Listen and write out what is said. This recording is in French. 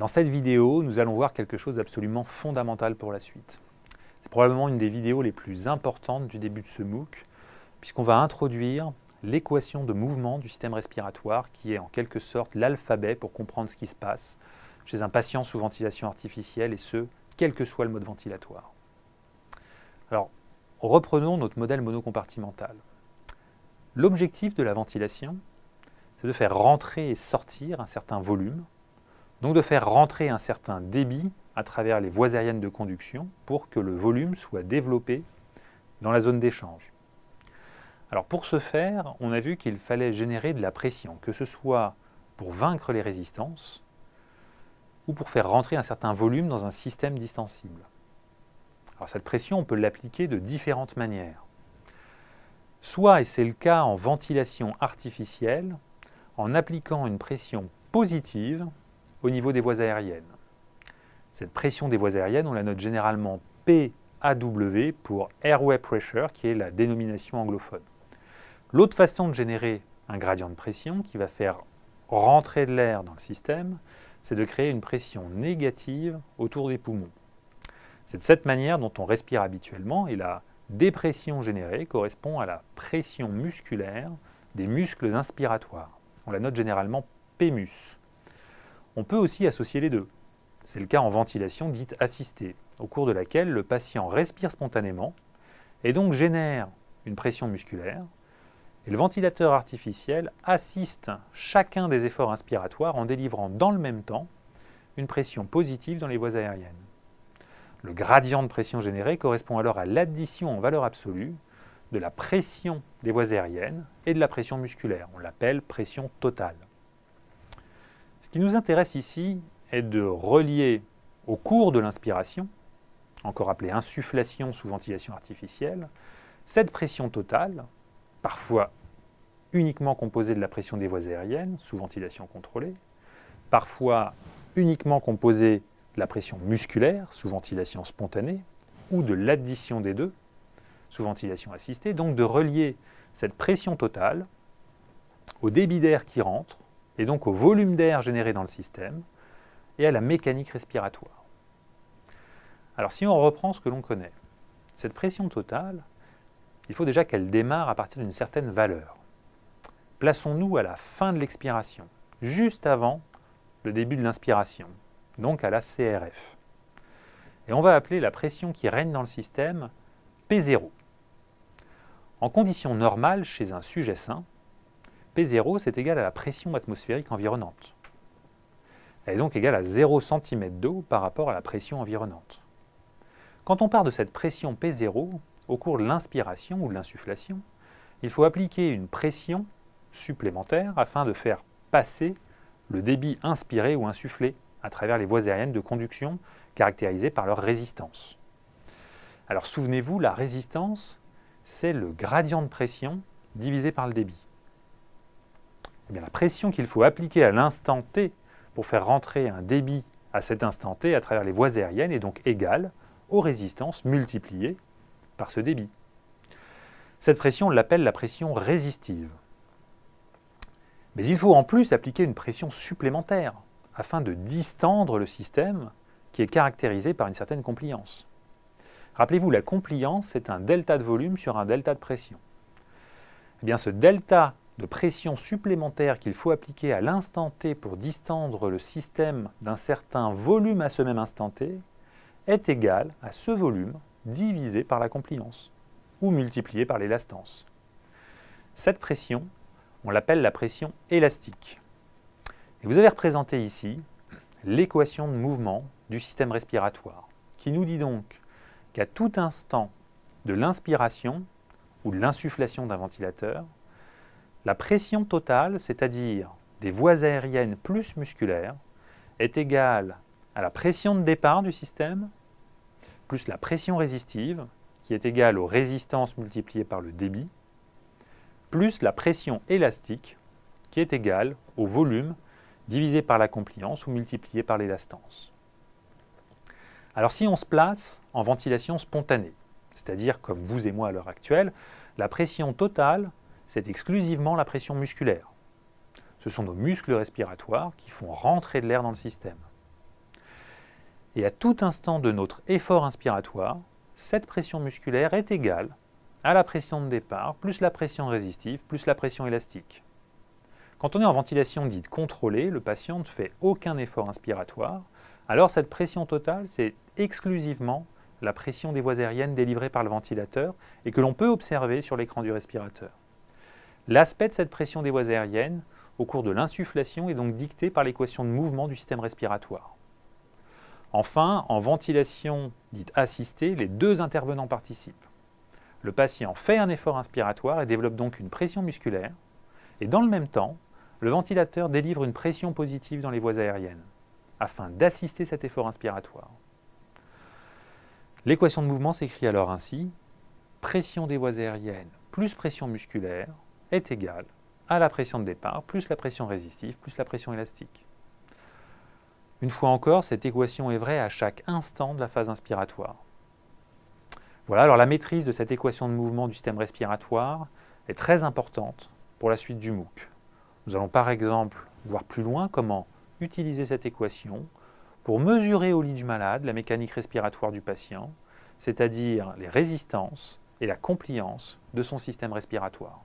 Dans cette vidéo, nous allons voir quelque chose d'absolument fondamental pour la suite. C'est probablement une des vidéos les plus importantes du début de ce MOOC, puisqu'on va introduire l'équation de mouvement du système respiratoire, qui est en quelque sorte l'alphabet pour comprendre ce qui se passe chez un patient sous ventilation artificielle, et ce, quel que soit le mode ventilatoire. Alors, reprenons notre modèle monocompartimental. L'objectif de la ventilation, c'est de faire rentrer et sortir un certain volume, donc de faire rentrer un certain débit à travers les voies aériennes de conduction pour que le volume soit développé dans la zone d'échange. Alors pour ce faire, on a vu qu'il fallait générer de la pression, que ce soit pour vaincre les résistances ou pour faire rentrer un certain volume dans un système distensible. Alors cette pression, on peut l'appliquer de différentes manières. Soit, et c'est le cas en ventilation artificielle, en appliquant une pression positive au niveau des voies aériennes. Cette pression des voies aériennes, on la note généralement PAW pour Airway Pressure, qui est la dénomination anglophone. L'autre façon de générer un gradient de pression qui va faire rentrer de l'air dans le système, c'est de créer une pression négative autour des poumons. C'est de cette manière dont on respire habituellement, et la dépression générée correspond à la pression musculaire des muscles inspiratoires. On la note généralement Pmus. On peut aussi associer les deux. C'est le cas en ventilation dite assistée, au cours de laquelle le patient respire spontanément et donc génère une pression musculaire, et le ventilateur artificiel assiste chacun des efforts inspiratoires en délivrant dans le même temps une pression positive dans les voies aériennes. Le gradient de pression généré correspond alors à l'addition en valeur absolue de la pression des voies aériennes et de la pression musculaire. On l'appelle pression totale. Ce qui nous intéresse ici est de relier au cours de l'inspiration, encore appelée insufflation sous ventilation artificielle, cette pression totale, parfois uniquement composée de la pression des voies aériennes sous ventilation contrôlée, parfois uniquement composée de la pression musculaire sous ventilation spontanée, ou de l'addition des deux sous ventilation assistée, donc de relier cette pression totale au débit d'air qui rentre, et donc au volume d'air généré dans le système, et à la mécanique respiratoire. Alors si on reprend ce que l'on connaît, cette pression totale, il faut déjà qu'elle démarre à partir d'une certaine valeur. Plaçons-nous à la fin de l'expiration, juste avant le début de l'inspiration, donc à la CRF. Et on va appeler la pression qui règne dans le système P0. En conditions normales, chez un sujet sain, P0, c'est égal à la pression atmosphérique environnante. Elle est donc égale à 0 cm d'eau par rapport à la pression environnante. Quand on part de cette pression P0, au cours de l'inspiration ou de l'insufflation, il faut appliquer une pression supplémentaire afin de faire passer le débit inspiré ou insufflé à travers les voies aériennes de conduction caractérisées par leur résistance. Alors souvenez-vous, la résistance, c'est le gradient de pression divisé par le débit. Eh bien, la pression qu'il faut appliquer à l'instant T pour faire rentrer un débit à cet instant T à travers les voies aériennes est donc égale aux résistances multipliées par ce débit. Cette pression, on l'appelle la pression résistive. Mais il faut en plus appliquer une pression supplémentaire afin de distendre le système qui est caractérisé par une certaine compliance. Rappelez-vous, la compliance, c'est un delta de volume sur un delta de pression. Eh bien, ce delta de pression supplémentaire qu'il faut appliquer à l'instant T pour distendre le système d'un certain volume à ce même instant T est égal à ce volume divisé par la compliance ou multiplié par l'élastance. Cette pression, on l'appelle la pression élastique. Et vous avez représenté ici l'équation de mouvement du système respiratoire qui nous dit donc qu'à tout instant de l'inspiration ou de l'insufflation d'un ventilateur, la pression totale, c'est-à-dire des voies aériennes plus musculaires, est égale à la pression de départ du système plus la pression résistive, qui est égale aux résistances multipliées par le débit, plus la pression élastique, qui est égale au volume divisé par la compliance ou multiplié par l'élastance. Alors si on se place en ventilation spontanée, c'est-à-dire comme vous et moi à l'heure actuelle, la pression totale, c'est exclusivement la pression musculaire. Ce sont nos muscles respiratoires qui font rentrer de l'air dans le système. Et à tout instant de notre effort inspiratoire, cette pression musculaire est égale à la pression de départ, plus la pression résistive, plus la pression élastique. Quand on est en ventilation dite contrôlée, le patient ne fait aucun effort inspiratoire, alors cette pression totale, c'est exclusivement la pression des voies aériennes délivrée par le ventilateur et que l'on peut observer sur l'écran du respirateur. L'aspect de cette pression des voies aériennes au cours de l'insufflation est donc dicté par l'équation de mouvement du système respiratoire. Enfin, en ventilation dite assistée, les deux intervenants participent. Le patient fait un effort inspiratoire et développe donc une pression musculaire, et dans le même temps, le ventilateur délivre une pression positive dans les voies aériennes, afin d'assister cet effort inspiratoire. L'équation de mouvement s'écrit alors ainsi: pression des voies aériennes plus pression musculaire est égale à la pression de départ plus la pression résistive plus la pression élastique. Une fois encore, cette équation est vraie à chaque instant de la phase inspiratoire. Voilà, alors la maîtrise de cette équation de mouvement du système respiratoire est très importante pour la suite du MOOC. Nous allons par exemple voir plus loin comment utiliser cette équation pour mesurer au lit du malade la mécanique respiratoire du patient, c'est-à-dire les résistances et la compliance de son système respiratoire.